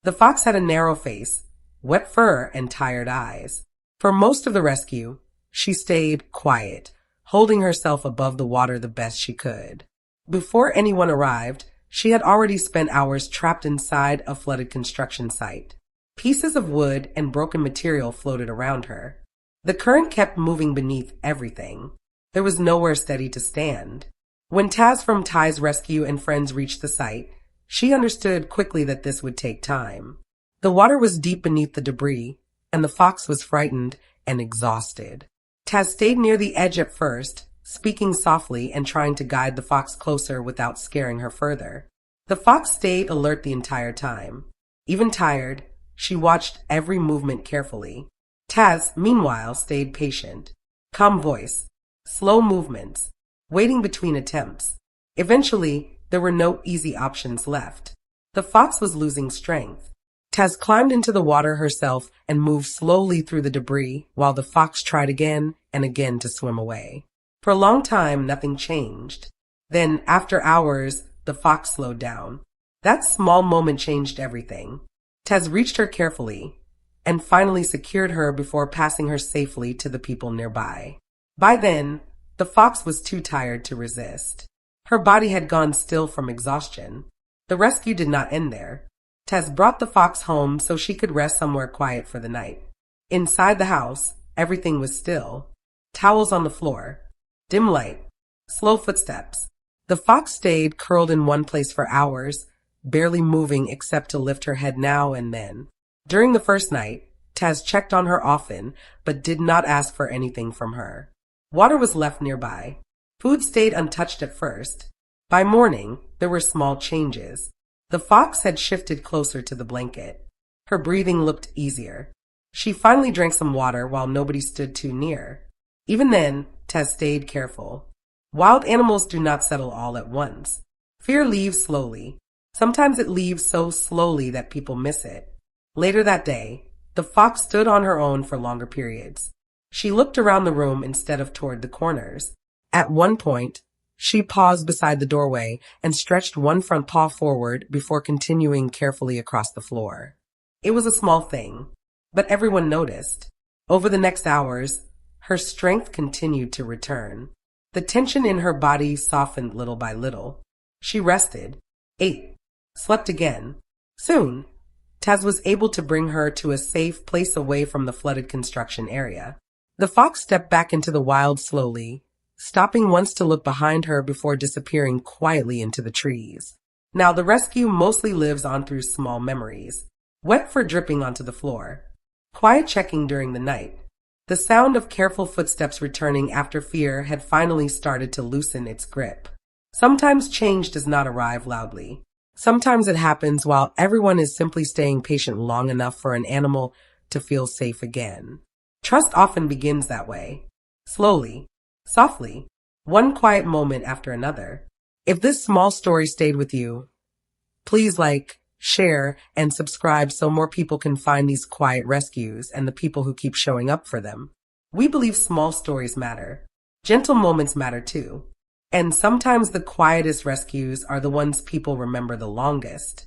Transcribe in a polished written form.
The fox had a narrow face, wet fur, and tired eyes. For most of the rescue, she stayed quiet, holding herself above the water the best she could. Before anyone arrived, she had already spent hours trapped inside a flooded construction site. Pieces of wood and broken material floated around her. The current kept moving beneath everything. There was nowhere steady to stand. When Taz from Ty's rescue and friends reached the site, she understood quickly that this would take time. The water was deep beneath the debris, and the fox was frightened and exhausted. Taz stayed near the edge at first, speaking softly and trying to guide the fox closer without scaring her further. The fox stayed alert the entire time. Even tired, she watched every movement carefully. Taz, meanwhile, stayed patient. Calm voice, slow movements, waiting between attempts. Eventually, there were no easy options left. The fox was losing strength. Taz climbed into the water herself and moved slowly through the debris while the fox tried again and again to swim away. For a long time, nothing changed. Then, after hours, the fox slowed down. That small moment changed everything. Taz reached her carefully and finally secured her before passing her safely to the people nearby. By then, the fox was too tired to resist. Her body had gone still from exhaustion. The rescue did not end there. Taz brought the fox home so she could rest somewhere quiet for the night. Inside the house, everything was still. Towels on the floor, dim light, slow footsteps. The fox stayed curled in one place for hours, barely moving except to lift her head now and then. During the first night, Taz checked on her often, but did not ask for anything from her. Water was left nearby. Food stayed untouched at first. By morning, there were small changes. The fox had shifted closer to the blanket. Her breathing looked easier. She finally drank some water while nobody stood too near. Even then, Taz stayed careful. Wild animals do not settle all at once. Fear leaves slowly. Sometimes it leaves so slowly that people miss it. Later that day, the fox stood on her own for longer periods. She looked around the room instead of toward the corners. At one point, she paused beside the doorway and stretched one front paw forward before continuing carefully across the floor. It was a small thing, but everyone noticed. Over the next hours, her strength continued to return. The tension in her body softened little by little. She rested, ate, slept again. Soon, Taz was able to bring her to a safe place away from the flooded construction area. The fox stepped back into the wild slowly, stopping once to look behind her before disappearing quietly into the trees. Now the rescue mostly lives on through small memories. Wet fur dripping onto the floor. Quiet checking during the night. The sound of careful footsteps returning after fear had finally started to loosen its grip. Sometimes change does not arrive loudly. Sometimes it happens while everyone is simply staying patient long enough for an animal to feel safe again. Trust often begins that way. Slowly, softly, one quiet moment after another. If this small story stayed with you, please like, share, and subscribe so more people can find these quiet rescues and the people who keep showing up for them. We believe small stories matter. Gentle moments matter too. And sometimes the quietest rescues are the ones people remember the longest.